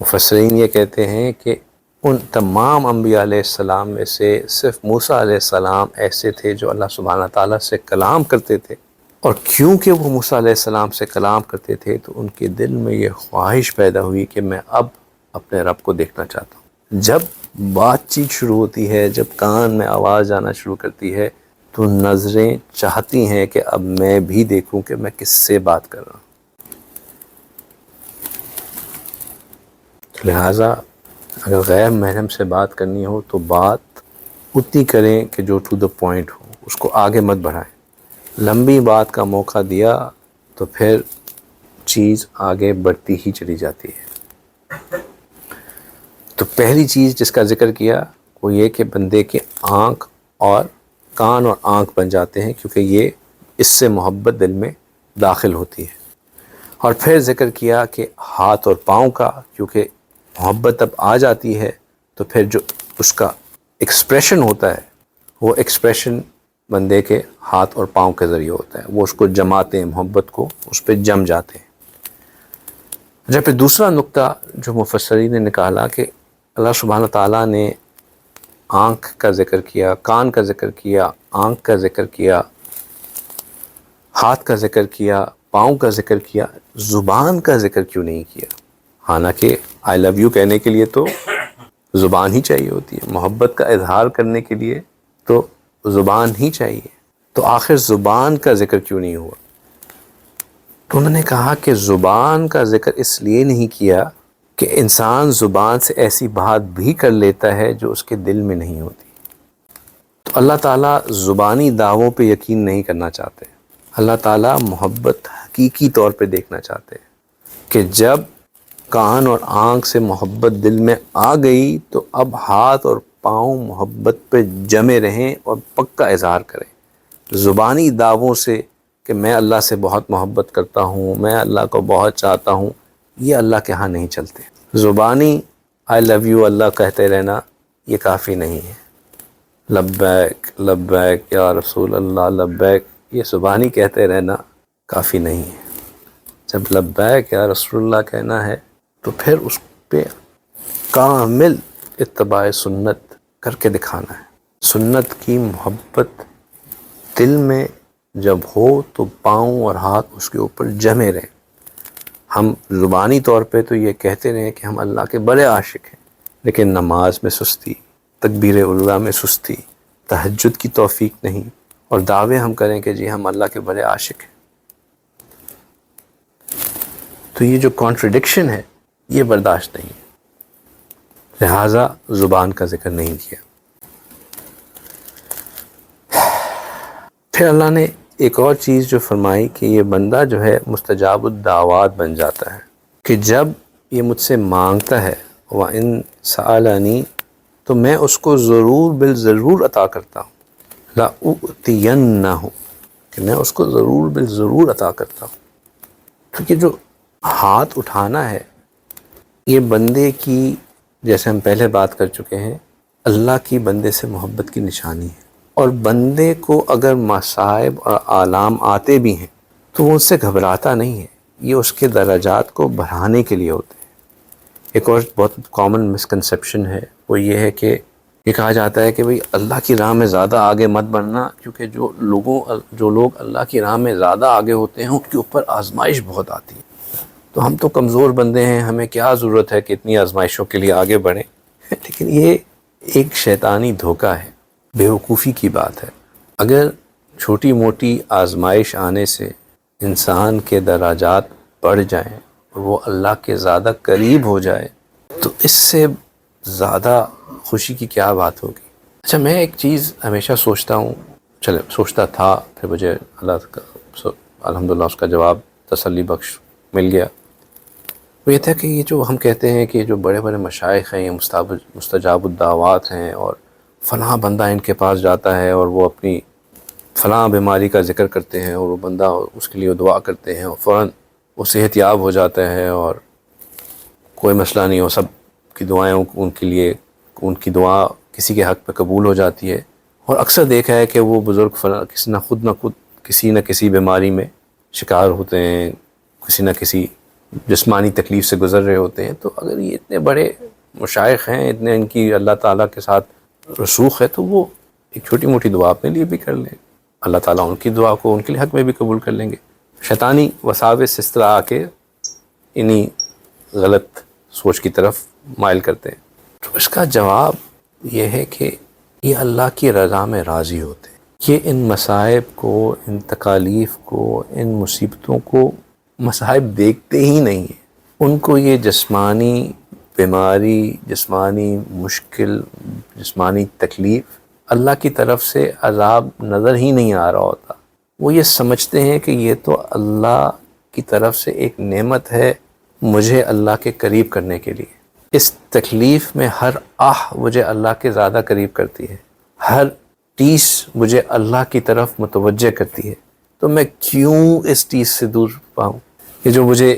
مفسرین یہ کہتے ہیں کہ ان تمام انبیاء علیہ السلام میں سے صرف موسیٰ علیہ السلام ایسے تھے جو اللہ سبحانہ تعالیٰ سے کلام کرتے تھے، اور کیونکہ وہ موسیٰ علیہ السلام سے کلام کرتے تھے تو ان کے دل میں یہ خواہش پیدا ہوئی کہ میں اب اپنے رب کو دیکھنا چاہتا ہوں۔ جب بات چیت شروع ہوتی ہے، جب کان میں آواز آنا شروع کرتی ہے تو نظریں چاہتی ہیں کہ اب میں بھی دیکھوں کہ میں کس سے بات کر رہا ہوں۔ لہٰذا اگر غیر محرم سے بات کرنی ہو تو بات اتنی کریں کہ جو ٹو دا پوائنٹ ہو، اس کو آگے مت بڑھائیں۔ لمبی بات کا موقع دیا تو پھر چیز آگے بڑھتی ہی چلی جاتی ہے۔ تو پہلی چیز جس کا ذکر کیا وہ یہ کہ بندے کے آنکھ اور کان اور آنکھ بن جاتے ہیں، کیونکہ یہ اس سے محبت دل میں داخل ہوتی ہے۔ اور پھر ذکر کیا کہ ہاتھ اور پاؤں کا، کیونکہ محبت اب آ جاتی ہے تو پھر جو اس کا ایکسپریشن ہوتا ہے وہ ایکسپریشن بندے کے ہاتھ اور پاؤں کے ذریعے ہوتا ہے، وہ اس کو جماتے ہیں، محبت کو اس پہ جم جاتے ہیں۔ جب پھر دوسرا نقطہ جو مفسرین نے نکالا کہ اللہ سبحانہ تعالیٰ نے آنکھ کا ذکر کیا، کان کا ذکر کیا، آنکھ کا ذکر کیا، ہاتھ کا ذکر کیا، پاؤں کا ذکر کیا، زبان کا ذکر کیوں نہیں کیا؟ حالانکہ آئی لو یو کہنے کے لیے تو زبان ہی چاہیے ہوتی ہے، محبت کا اظہار کرنے کے لیے تو زبان ہی چاہیے، تو آخر زبان کا ذکر کیوں نہیں ہوا؟ تو انہوں نے کہا کہ زبان کا ذکر اس لیے نہیں کیا کہ انسان زبان سے ایسی بات بھی کر لیتا ہے جو اس کے دل میں نہیں ہوتی۔ تو اللہ تعالیٰ زبانی دعووں پہ یقین نہیں کرنا چاہتے، اللہ تعالیٰ محبت حقیقی طور پہ دیکھنا چاہتے ہیں کہ جب کان اور آنکھ سے محبت دل میں آ گئی تو اب ہاتھ اور پاؤں محبت پہ جمے رہیں اور پکا اظہار کریں۔ زبانی دعووں سے کہ میں اللہ سے بہت محبت کرتا ہوں، میں اللہ کو بہت چاہتا ہوں، یہ اللہ کے ہاں نہیں چلتے۔ زبانی آئی لو یو اللہ کہتے رہنا یہ کافی نہیں ہے۔ لبیک لبیک یا رسول اللہ لبیک، یہ زبانی کہتے رہنا کافی نہیں ہے۔ جب لبیک یا رسول اللہ کہنا ہے تو پھر اس پہ کامل اتباع سنت کر کے دکھانا ہے۔ سنت کی محبت دل میں جب ہو تو پاؤں اور ہاتھ اس کے اوپر جمے رہیں۔ ہم زبانی طور پہ تو یہ کہتے رہیں کہ ہم اللہ کے بڑے عاشق ہیں، لیکن نماز میں سستی، تکبیر اولیٰ میں سستی، تہجد کی توفیق نہیں، اور دعوے ہم کریں کہ جی ہم اللہ کے بڑے عاشق ہیں. تو یہ جو کانٹرڈکشن ہے یہ برداشت نہیں ہے، لہٰذا زبان کا ذکر نہیں کیا. پھر اللہ نے ایک اور چیز جو فرمائی کہ یہ بندہ جو ہے مستجاب الدعوات بن جاتا ہے، کہ جب یہ مجھ سے مانگتا ہے وَإِن سَأَلَنِي تو میں اس کو ضرور بالضرور عطا کرتا ہوں، لَأُؤْتِيَنَّهُ کہ میں اس کو ضرور بالضرور عطا کرتا ہوں. کیونکہ جو ہاتھ اٹھانا ہے یہ بندے کی، جیسے ہم پہلے بات کر چکے ہیں، اللہ کی بندے سے محبت کی نشانی ہے. اور بندے کو اگر مصائب اور آلام آتے بھی ہیں تو وہ ان سے گھبراتا نہیں ہے، یہ اس کے درجات کو بڑھانے کے لیے ہوتے ہیں. ایک اور بہت کامن مسکنسیپشن ہے، وہ یہ ہے کہ یہ کہا جاتا ہے کہ بھئی اللہ کی راہ میں زیادہ آگے مت بڑھنا، کیونکہ جو لوگ اللہ کی راہ میں زیادہ آگے ہوتے ہیں ان کے اوپر آزمائش بہت آتی ہے. تو ہم تو کمزور بندے ہیں، ہمیں کیا ضرورت ہے کہ اتنی آزمائشوں کے لیے آگے بڑھیں. لیکن یہ ایک شیطانی دھوکہ ہے، بیوقوفی کی بات ہے. اگر چھوٹی موٹی آزمائش آنے سے انسان کے درجات بڑھ جائیں اور وہ اللہ کے زیادہ قریب ہو جائے تو اس سے زیادہ خوشی کی کیا بات ہوگی. اچھا، میں ایک چیز ہمیشہ سوچتا تھا، پھر مجھے اللہ کا الحمدللہ اس کا جواب تسلی بخش مل گیا. وہ یہ تھا کہ یہ جو ہم کہتے ہیں کہ جو بڑے بڑے مشائخ ہیں، یہ مستجاب الدعوات ہیں، اور فلاں بندہ ان کے پاس جاتا ہے اور وہ اپنی فلاں بیماری کا ذکر کرتے ہیں اور وہ بندہ اس کے لیے دعا کرتے ہیں اور فوراً وہ صحت یاب ہو جاتا ہے اور کوئی مسئلہ نہیں ہو، سب کی دعائیں ان کے لیے، ان کی دعا کسی کے حق پہ قبول ہو جاتی ہے. اور اکثر دیکھا ہے کہ وہ بزرگ کسی نہ کسی بیماری میں شکار ہوتے ہیں، کسی نہ کسی جسمانی تکلیف سے گزر رہے ہوتے ہیں. تو اگر یہ اتنے بڑے مشائخ ہیں، اتنے ان کی اللہ تعالیٰ کے ساتھ رسوخ ہے، تو وہ ایک چھوٹی موٹی دعا اپنے لیے بھی کر لیں، اللہ تعالیٰ ان کی دعا کو ان کے لیے حق میں بھی قبول کر لیں گے. شیطانی وساوس اس طرح آ کے انہی غلط سوچ کی طرف مائل کرتے ہیں. تو اس کا جواب یہ ہے کہ یہ اللہ کی رضا میں راضی ہوتے ہیں. یہ ان مصائب کو، ان تکالیف کو، ان مصیبتوں کو مصائب دیکھتے ہی نہیں ہیں. ان کو یہ جسمانی بیماری، جسمانی مشکل، جسمانی تکلیف اللہ کی طرف سے عذاب نظر ہی نہیں آ رہا ہوتا. وہ یہ سمجھتے ہیں کہ یہ تو اللہ کی طرف سے ایک نعمت ہے مجھے اللہ کے قریب کرنے کے لیے. اس تکلیف میں ہر مجھے اللہ کے زیادہ قریب کرتی ہے، ہر ٹیس مجھے اللہ کی طرف متوجہ کرتی ہے. تو میں کیوں اس ٹیس سے دور پاؤں؟ یہ جو مجھے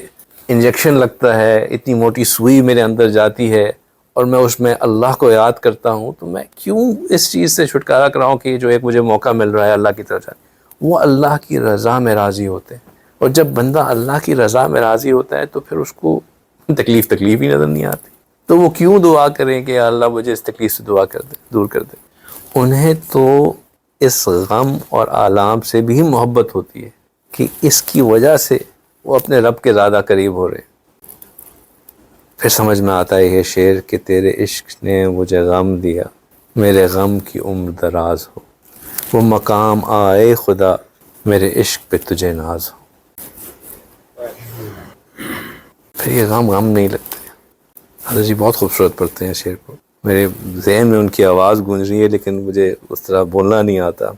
انجیکشن لگتا ہے، اتنی موٹی سوئی میرے اندر جاتی ہے اور میں اس میں اللہ کو یاد کرتا ہوں، تو میں کیوں اس چیز سے چھٹکارا کراؤں کہ جو ایک مجھے موقع مل رہا ہے اللہ کی طرف جانے. وہ اللہ کی رضا میں راضی ہوتے ہیں. اور جب بندہ اللہ کی رضا میں راضی ہوتا ہے تو پھر اس کو تکلیف ہی نظر نہیں آتی. تو وہ کیوں دعا کریں کہ یا اللہ مجھے اس تکلیف سے دور کر دے. انہیں تو اس غم اور آلام سے بھی محبت ہوتی ہے کہ اس کی وجہ سے وہ اپنے رب کے زیادہ قریب ہو رہے. پھر سمجھ میں آتا ہے یہ شعر کہ تیرے عشق نے مجھے غم دیا، میرے غم کی عمر دراز ہو. وہ مقام آئے خدا، میرے عشق پہ تجھے ناز ہو. پھر یہ غم نہیں لگتے. حضرت جی بہت خوبصورت پڑھتے ہیں شعر کو. میرے ذہن میں ان کی آواز گونج رہی ہے لیکن مجھے اس طرح بولنا نہیں آتا.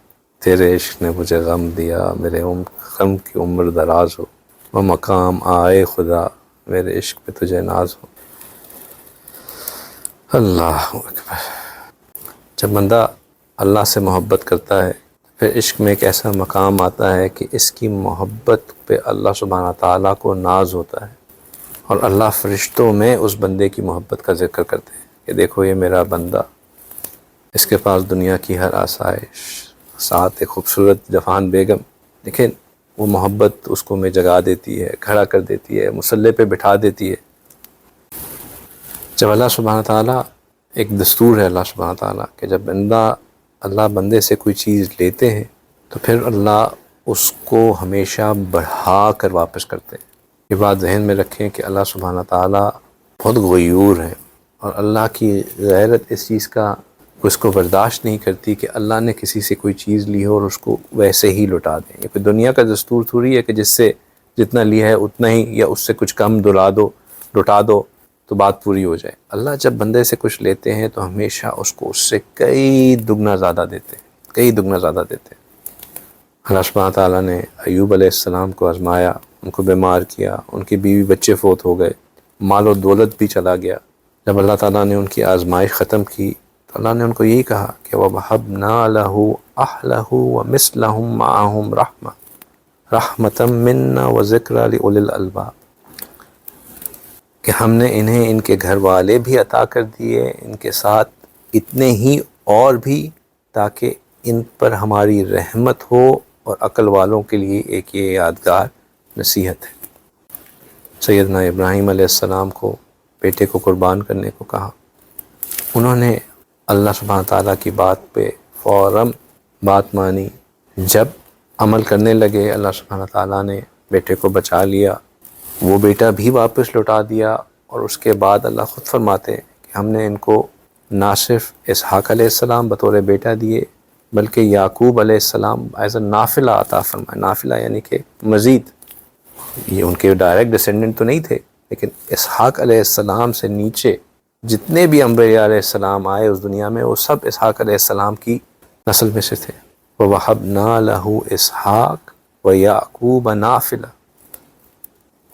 تیرے عشق نے مجھے غم دیا، میرے غم کی عمر دراز ہو. وہ مقام آئے خدا، میرے عشق پہ تجھے ناز ہو. اللہ اکبر. جب بندہ اللہ سے محبت کرتا ہے پھر عشق میں ایک ایسا مقام آتا ہے کہ اس کی محبت پہ اللہ سبحانہ تعالیٰ کو ناز ہوتا ہے، اور اللہ فرشتوں میں اس بندے کی محبت کا ذکر کرتے ہیں کہ دیکھو یہ میرا بندہ، اس کے پاس دنیا کی ہر آسائش، ساتھ ایک خوبصورت جوان بیگم، لیکن وہ محبت اس کو میں جگا دیتی ہے، کھڑا کر دیتی ہے، مصلی پہ بٹھا دیتی ہے. جب اللہ سبحانہ تعالیٰ ایک دستور ہے اللہ سبحانہ تعالیٰ کہ جب اللہ بندے سے کوئی چیز لیتے ہیں تو پھر اللہ اس کو ہمیشہ بڑھا کر واپس کرتے ہیں. یہ بات ذہن میں رکھیں کہ اللہ سبحانہ تعالیٰ بہت غیور ہیں، اور اللہ کی غیرت اس چیز کا اس کو برداشت نہیں کرتی کہ اللہ نے کسی سے کوئی چیز لی ہو اور اس کو ویسے ہی لٹا دیں. یہ کوئی دنیا کا دستور تھوڑی ہے کہ جس سے جتنا لیا ہے اتنا ہی یا اس سے کچھ کم لٹا دو تو بات پوری ہو جائے. اللہ جب بندے سے کچھ لیتے ہیں تو ہمیشہ اس کو اس سے کئی دگنا زیادہ دیتے ہیں، کئی دگنا زیادہ دیتے ہیں. اللہ سبحانہ تعالیٰ نے ایوب علیہ السلام کو آزمایا، ان کو بیمار کیا، ان کی بیوی بچے فوت ہو گئے، مال و دولت بھی چلا گیا. جب اللہ تعالیٰ نے ان کی آزمائش ختم کی تو اللہ نے ان کو یہی کہا کہ وَوَهَبْنَا لَهُ أَهْلَهُ وَمِثْلَهُمْ مَعَهُمْ رَحْمَةً مِنَّا وَذِكْرَىٰ لِأُولِي الْأَلْبَابِ، کہ ہم نے انہیں ان کے گھر والے بھی عطا کر دیے ان کے ساتھ اتنے ہی اور بھی، تاکہ ان پر ہماری رحمت ہو اور عقل والوں کے لیے ایک یہ یادگار نصیحت ہے. سیدنا ابراہیم علیہ السلام کو بیٹے کو قربان کرنے کو کہا، انہوں نے اللہ سبحانہ تعالیٰ کی بات پہ فوراً بات مانی. جب عمل کرنے لگے اللہ سبحانہ تعالیٰ نے بیٹے کو بچا لیا، وہ بیٹا بھی واپس لوٹا دیا. اور اس کے بعد اللہ خود فرماتے ہیں کہ ہم نے ان کو نہ صرف اسحاق علیہ السلام بطور بیٹا دیے بلکہ یعقوب علیہ السلام ایز اے نافلہ عطا فرمایا. نافلہ یعنی کہ مزید، یہ ان کے ڈائریکٹ ڈسینڈنٹ تو نہیں تھے لیکن اسحاق علیہ السلام سے نیچے جتنے بھی انبیاء علیہ السلام آئے اس دنیا میں وہ سب اسحاق علیہ السلام کی نسل میں سے تھے. وَوَهَبْنَا لَهُ إِسْحَاقَ وَيَعْقُوبَ نَافِلَةً،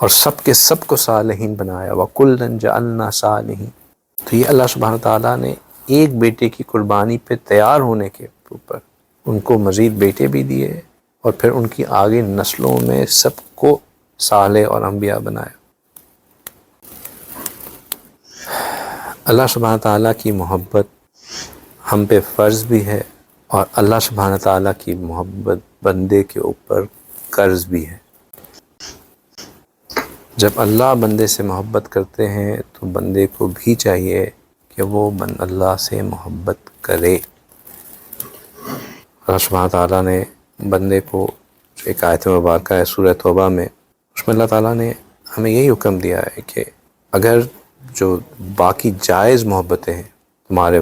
اور سب کے سب کو صالحین بنایا. وَكُلًّا جَعَلْنَا صَالِحِينَ. تو یہ اللہ سبحانہ تعالیٰ نے ایک بیٹے کی قربانی پہ تیار ہونے کے اوپر ان کو مزید بیٹے بھی دیے اور پھر ان کی آگے نسلوں میں سب کو صالح اور انبیاء بنایا. اللہ سبحانہ تعالیٰ کی محبت ہم پہ فرض بھی ہے اور اللہ سبحانہ تعالیٰ کی محبت بندے کے اوپر قرض بھی ہے. جب اللہ بندے سے محبت کرتے ہیں تو بندے کو بھی چاہیے کہ وہ اللہ سے محبت کرے. اللہ سبحانہ تعالیٰ نے بندے کو، ایک آیت مبارکہ ہے سورہ توبہ میں، اس میں اللہ تعالیٰ نے ہمیں یہی حکم دیا ہے کہ اگر جو باقی جائز محبتیں ہیں، تمہارے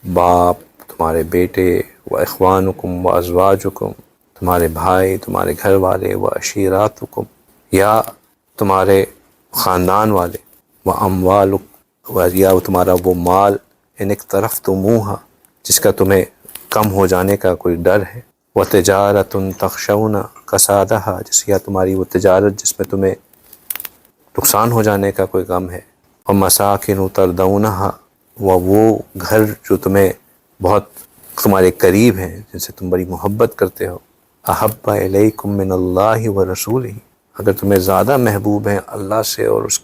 باپ، تمہارے بیٹے، و اخوانکم و ازواجکم، تمہارے بھائی، تمہارے گھر والے، و عشیراتکم، یا تمہارے خاندان والے، و اموالک، یا تمہارا وہ مال، ان اقترفتموہا، جس کا تمہیں کم ہو جانے کا کوئی ڈر ہے، و تجارت تخشون کسادہا، جس یا تمہاری وہ تجارت جس میں تمہیں نقصان ہو جانے کا کوئی غم ہے، و مساکن تردونہا، وہ گھر جو تمہیں بہت تمہارے قریب ہیں، جن سے تم بڑی محبت کرتے ہو، احب الیکم من اللہ و رسولہ، اگر تمہیں زیادہ محبوب ہیں اللہ سے اور اس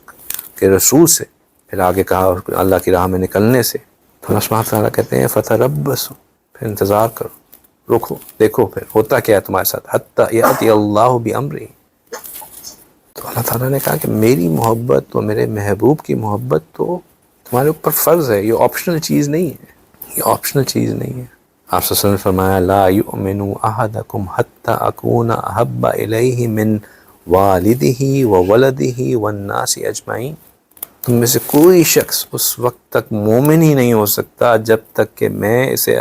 کے رسول سے، پھر آگے کہا اللہ کی راہ میں نکلنے سے، تو اللہ سبحانہ تعالیٰ کہتے ہیں فتربصوا، پھر انتظار کرو، رکو، دیکھو پھر ہوتا کیا ہے تمہارے ساتھ، حتی یأتی اللہ بامرہ. تو اللہ تعالیٰ نے کہا کہ میری محبت تو میرے محبوب کی محبت تو تمہارے اوپر فرض ہے، یہ آپشنل چیز نہیں ہے، یہ آپشنل چیز نہیں ہے. آپ صلی اللہ علیہ وسلم نے فرمایا لا یؤمن احدکم حتی اکون احب الیہ من والدہ وولدہ والناس اجمعین. تم میں سے کوئی شخص اس وقت تک مومن ہی نہیں ہو سکتا جب تک کہ میں اسے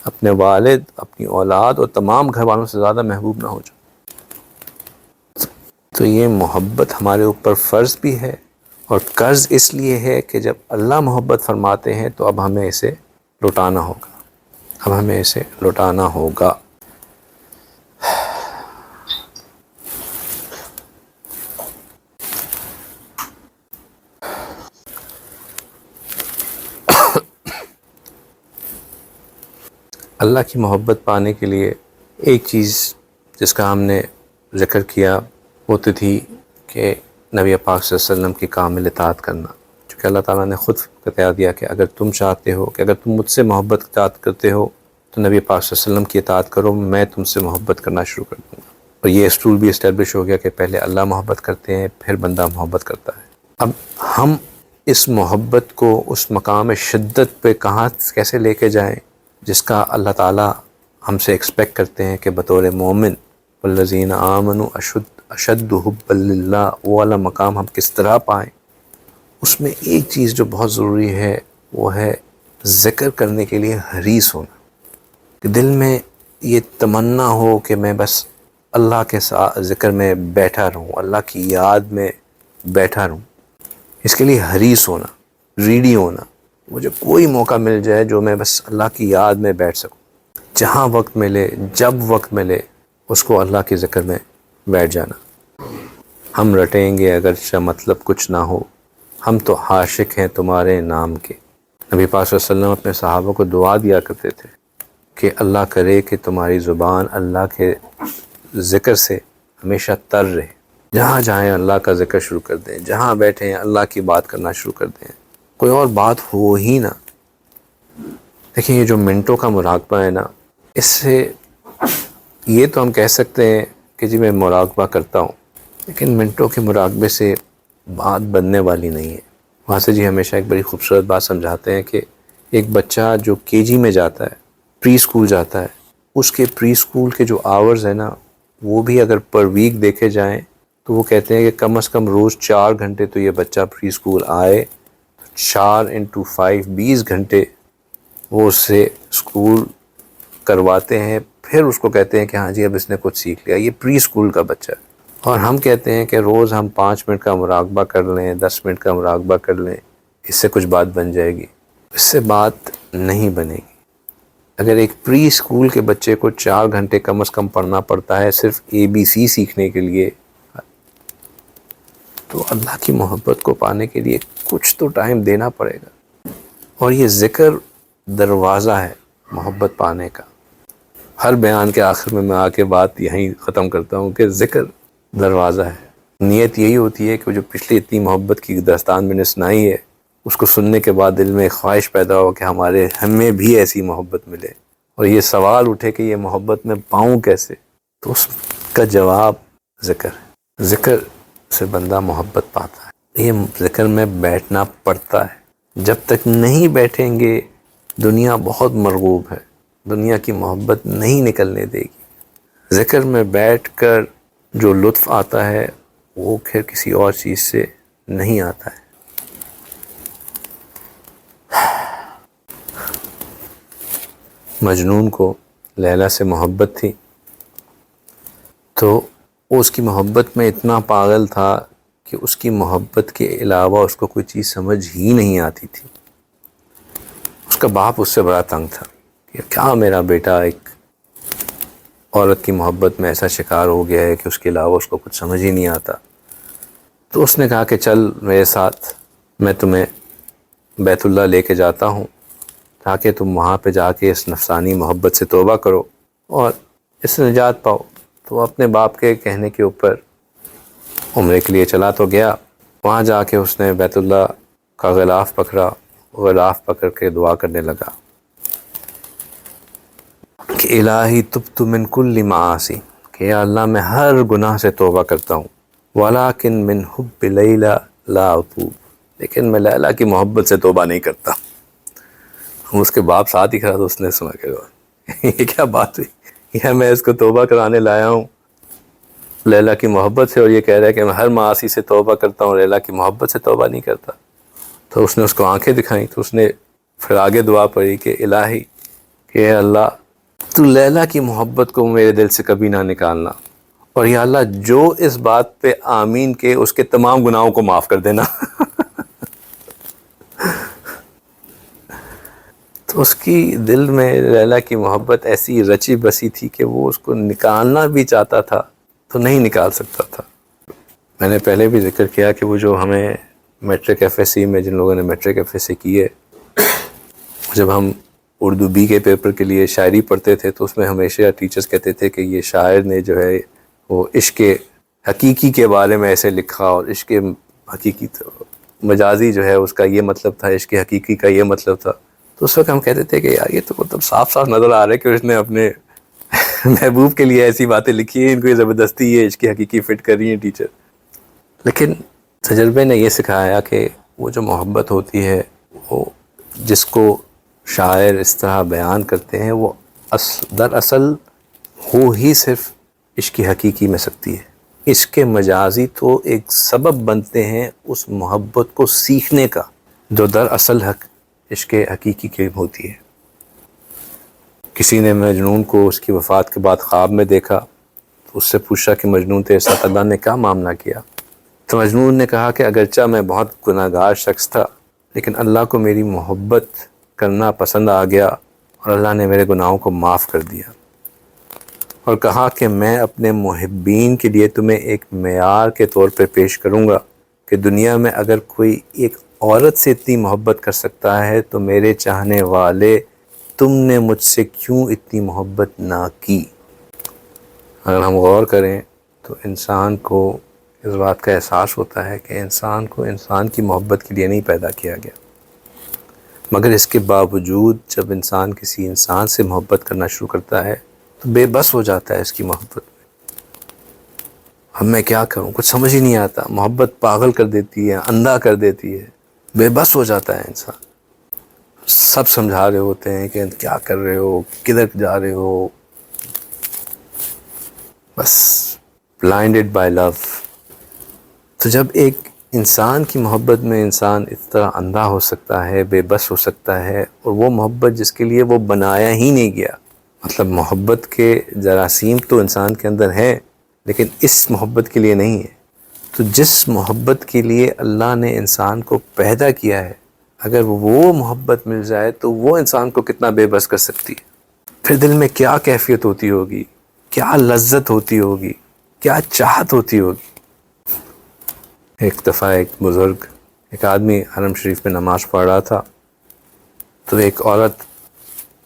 اپنے والد، اپنی اولاد اور تمام گھر والوں سے زیادہ محبوب نہ ہو جاؤں. تو یہ محبت ہمارے اوپر فرض بھی ہے اور قرض اس لیے ہے کہ جب اللہ محبت فرماتے ہیں تو اب ہمیں اسے لوٹانا ہوگا، اب ہمیں اسے لوٹانا ہوگا. اللہ کی محبت پانے کے لیے ایک چیز جس کا ہم نے ذکر کیا وہ تو تھی کہ نبی پاک صلی اللہ علیہ وسلم کی کامل اطاعت کرنا، چونکہ اللہ تعالیٰ نے خود بتا دیا کہ اگر تم چاہتے ہو کہ اگر تم مجھ سے محبت اطاعت کرتے ہو تو نبی پاک صلی اللہ علیہ وسلم کی اطاعت کرو، میں تم سے محبت کرنا شروع کر دوں گا. اور یہ اصول بھی اسٹیبلش ہو گیا کہ پہلے اللہ محبت کرتے ہیں پھر بندہ محبت کرتا ہے. اب ہم اس محبت کو اس مقام شدت پہ کہاں کیسے لے کے جائیں جس کا اللہ تعالیٰ ہم سے ایکسپیکٹ کرتے ہیں کہ بطور مومن والذین آمنوا اشد حبا للہ، وہ والا مقام ہم کس طرح پائیں. اس میں ایک چیز جو بہت ضروری ہے وہ ہے ذکر کرنے کے لیے حریص ہونا، کہ دل میں یہ تمنا ہو کہ میں بس اللہ کے ساتھ ذکر میں بیٹھا رہوں، اللہ کی یاد میں بیٹھا رہوں، اس کے لیے حریص ہونا، ریڈی ہونا، مجھے کوئی موقع مل جائے جو میں بس اللہ کی یاد میں بیٹھ سکوں، جہاں وقت ملے، جب وقت ملے، اس کو اللہ کے ذکر میں بیٹھ جانا۔ ہم رٹیں گے اگرچہ مطلب کچھ نہ ہو، ہم تو عاشق ہیں تمہارے نام کے۔ نبی پاک صلی اللہ علیہ وسلم اپنے صحابہ کو دعا دیا کرتے تھے کہ اللہ کرے کہ تمہاری زبان اللہ کے ذکر سے ہمیشہ تر رہے، جہاں جائیں اللہ کا ذکر شروع کر دیں، جہاں بیٹھیں اللہ کی بات کرنا شروع کر دیں، کوئی اور بات ہو ہی نہ۔ دیکھیں یہ جو منٹوں کا مراقبہ ہے نا، اس سے یہ تو ہم کہہ سکتے ہیں کہ جی میں مراقبہ کرتا ہوں، لیکن منٹوں کے مراقبے سے بات بننے والی نہیں ہے۔ وہاں سے جی ہمیشہ ایک بڑی خوبصورت بات سمجھاتے ہیں کہ ایک بچہ جو KG میں جاتا ہے، پری اسکول جاتا ہے، اس کے پری اسکول کے جو آورز ہیں نا، وہ بھی اگر پر ویک دیکھے جائیں تو وہ کہتے ہیں کہ کم از کم روز 4 گھنٹے تو یہ بچہ پری اسکول آئے، 4 × 5 20 گھنٹے وہ اس سے اسکول کرواتے ہیں، پھر اس کو کہتے ہیں کہ ہاں جی اب اس نے کچھ سیکھ لیا۔ یہ پری اسکول کا بچہ ہے، اور ہم کہتے ہیں کہ روز ہم 5 منٹ کا مراقبہ کر لیں، 10 منٹ کا مراقبہ کر لیں، اس سے کچھ بات بن جائے گی۔ اس سے بات نہیں بنے گی۔ اگر ایک پری اسکول کے بچے کو 4 گھنٹے کم از کم پڑھنا پڑتا ہے صرف ABC سیکھنے کے لیے، تو اللہ کی محبت کو پانے کے لیے کچھ تو ٹائم دینا پڑے گا۔ اور یہ ذکر دروازہ ہے محبت پانے کا۔ ہر بیان کے آخر میں آ کے بات یہیں ختم کرتا ہوں کہ ذکر دروازہ ہے۔ نیت یہی ہوتی ہے کہ جو پچھلی اتنی محبت کی داستان میں نے سنائی ہے، اس کو سننے کے بعد دل میں ایک خواہش پیدا ہو کہ ہمیں بھی ایسی محبت ملے، اور یہ سوال اٹھے کہ یہ محبت میں پاؤں کیسے، تو اس کا جواب ذکر ہے۔ ذکر سے بندہ محبت پاتا ہے۔ یہ ذکر میں بیٹھنا پڑتا ہے۔ جب تک نہیں بیٹھیں گے دنیا بہت مرغوب ہے، دنیا کی محبت نہیں نکلنے دے گی۔ ذکر میں بیٹھ کر جو لطف آتا ہے وہ پھر کسی اور چیز سے نہیں آتا ہے۔ مجنون کو لیلا سے محبت تھی، تو وہ اس کی محبت میں اتنا پاگل تھا کہ اس کی محبت کے علاوہ اس کو کوئی چیز سمجھ ہی نہیں آتی تھی۔ اس کا باپ اس سے بڑا تنگ تھا کہ کیا میرا بیٹا ایک عورت کی محبت میں ایسا شکار ہو گیا ہے کہ اس کے علاوہ اس کو کچھ سمجھ ہی نہیں آتا۔ تو اس نے کہا کہ چل میرے ساتھ، میں تمہیں بیت اللہ لے کے جاتا ہوں تاکہ تم وہاں پہ جا کے اس نفسانی محبت سے توبہ کرو اور اس سے نجات پاؤ۔ تو اپنے باپ کے کہنے کے اوپر عمرے کے لیے چلا تو گیا۔ وہاں جا کے اس نے بیت اللہ کا غلاف پکڑا، غلاف پکڑ کے دعا کرنے لگا کہ الہی تبت من کل معاصی، کہ یا اللہ میں ہر گناہ سے توبہ کرتا ہوں، ولیکن من حب لیلا لا اتوب، لیکن میں لیلا کی محبت سے توبہ نہیں کرتا۔ اس کے باپ ساتھ ہی کھڑا تو اس نے سنا کہ یہ کیا بات ہوئی، یہ میں اس کو توبہ کرانے لایا ہوں لیلا کی محبت سے، اور یہ کہہ رہا ہے کہ میں ہر معاصی سے توبہ کرتا ہوں، لیلا کی محبت سے توبہ نہیں کرتا۔ تو اس نے اس کو آنکھیں دکھائیں، تو اس نے پھر آگے دعا پڑھی کہ الہی کہ اے اللہ تو لیلا کی محبت کو میرے دل سے کبھی نہ نکالنا، اور یا اللہ جو اس بات پہ آمین کہ اس کے تمام گناہوں کو معاف کر دینا۔ تو اس کی دل میں لیلا کی محبت ایسی رچی بسی تھی کہ وہ اس کو نکالنا بھی چاہتا تھا تو نہیں نکال سکتا تھا۔ میں نے پہلے بھی ذکر کیا کہ وہ جو ہمیں میٹرک FSC میں جن لوگوں نے میٹرک FSC کی ہے، جب ہم اردو B کے پیپر کے لیے شاعری پڑھتے تھے تو اس میں ہمیشہ ٹیچرز کہتے تھے کہ یہ شاعر نے جو ہے وہ عشق حقیقی کے بارے میں ایسے لکھا، اور عشق حقیقی مجازی جو ہے اس کا یہ مطلب تھا، عشق حقیقی کا یہ مطلب تھا۔ تو اس وقت ہم کہتے تھے کہ یار یہ تو مطلب صاف صاف نظر آ رہا ہے کہ اس نے اپنے محبوب کے لیے ایسی باتیں لکھی ہیں، ان کو یہ زبردستی یہ عشق حقیقی فٹ کر رہی ہیں ٹیچر۔ لیکن تجربے نے یہ سکھایا کہ وہ جو محبت ہوتی ہے وہ جس کو شاعر اس طرح بیان کرتے ہیں وہ دراصل ہو ہی صرف عشق حقیقی میں سکتی ہے۔ عشق مجازی تو ایک سبب بنتے ہیں اس محبت کو سیکھنے کا جو دراصل عشق حقیقی کی ہوتی ہے۔ کسی نے مجنون کو اس کی وفات کے بعد خواب میں دیکھا تو اس سے پوچھا کہ مجنون تیرے ساتھ اللہ نے کیا معاملہ کیا؟ تو مجنون نے کہا کہ اگرچہ میں بہت گناہ گار شخص تھا لیکن اللہ کو میری محبت کرنا پسند آ گیا اور اللہ نے میرے گناہوں کو معاف کر دیا، اور کہا کہ میں اپنے محبین کے لیے تمہیں ایک معیار کے طور پر پیش کروں گا کہ دنیا میں اگر کوئی ایک عورت سے اتنی محبت کر سکتا ہے تو میرے چاہنے والے تم نے مجھ سے کیوں اتنی محبت نہ کی۔ اگر ہم غور کریں تو انسان کو اس بات کا احساس ہوتا ہے کہ انسان کو انسان کی محبت کے لیے نہیں پیدا کیا گیا، مگر اس کے باوجود جب انسان کسی انسان سے محبت کرنا شروع کرتا ہے تو بے بس ہو جاتا ہے اس کی محبت میں۔ اب میں کیا کروں، کچھ سمجھ ہی نہیں آتا، محبت پاگل کر دیتی ہے، اندھا کر دیتی ہے، بے بس ہو جاتا ہے انسان۔ سب سمجھا رہے ہوتے ہیں کہ کیا کر رہے ہو، کدھر جا رہے ہو، بس blinded by love۔ تو جب ایک انسان کی محبت میں انسان اس طرح اندھا ہو سکتا ہے، بے بس ہو سکتا ہے، اور وہ محبت جس کے لیے وہ بنایا ہی نہیں گیا، مطلب محبت کے جراثیم تو انسان کے اندر ہیں لیکن اس محبت کے لیے نہیں ہے، تو جس محبت کے لیے اللہ نے انسان کو پیدا کیا ہے اگر وہ محبت مل جائے تو وہ انسان کو کتنا بے بس کر سکتی ہے۔ پھر دل میں کیا کیفیت ہوتی ہوگی، کیا لذت ہوتی ہوگی، کیا چاہت ہوتی ہوگی۔ ایک دفعہ ایک بزرگ، ایک آدمی حرم شریف میں نماز پڑھ رہا تھا تو ایک عورت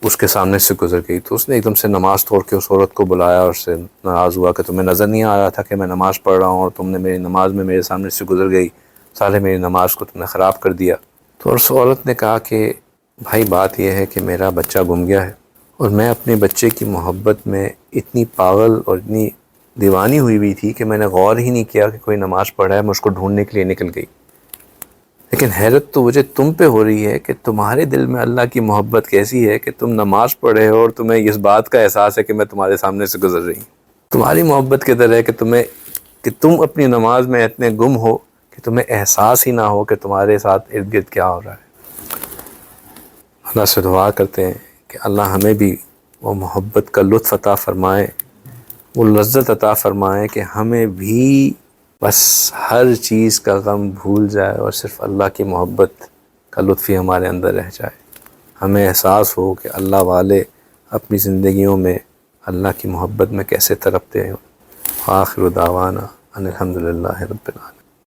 اس کے سامنے سے گزر گئی، تو اس نے ایک دم سے نماز توڑ کے اس عورت کو بلایا اور اس سے ناراض ہوا کہ تمہیں نظر نہیں آ رہا تھا کہ میں نماز پڑھ رہا ہوں اور تم نے میری نماز میں میرے سامنے سے گزر گئی، سارے میری نماز کو تم نے خراب کر دیا۔ تو اس عورت نے کہا کہ بھائی بات یہ ہے کہ میرا بچہ گم گیا ہے اور میں اپنے بچے کی محبت میں اتنی پاگل اور اتنی دیوانی ہوئی تھی کہ میں نے غور ہی نہیں کیا کہ کوئی نماز پڑھا ہے، میں اس کو ڈھونڈنے کے لیے نکل گئی۔ لیکن حیرت تو مجھے تم پہ ہو رہی ہے کہ تمہارے دل میں اللہ کی محبت کیسی ہے کہ تم نماز پڑھے ہو اور تمہیں اس بات کا احساس ہے کہ میں تمہارے سامنے سے گزر رہی ہوں۔ تمہاری محبت کے در ہے کہ تم اپنی نماز میں اتنے گم ہو کہ تمہیں احساس ہی نہ ہو کہ تمہارے ساتھ ارد گرد کیا ہو رہا ہے۔ اللہ سے دعا کرتے ہیں کہ اللہ ہمیں بھی وہ محبت کا لطف عطا فرمائے، وہ لذت عطا فرمائے کہ ہمیں بھی بس ہر چیز کا غم بھول جائے اور صرف اللہ کی محبت کا لطف ہی ہمارے اندر رہ جائے۔ ہمیں احساس ہو کہ اللہ والے اپنی زندگیوں میں اللہ کی محبت میں کیسے تڑپتے ہیں۔ آخر دعوانا ان الحمد للہ رب العالمین۔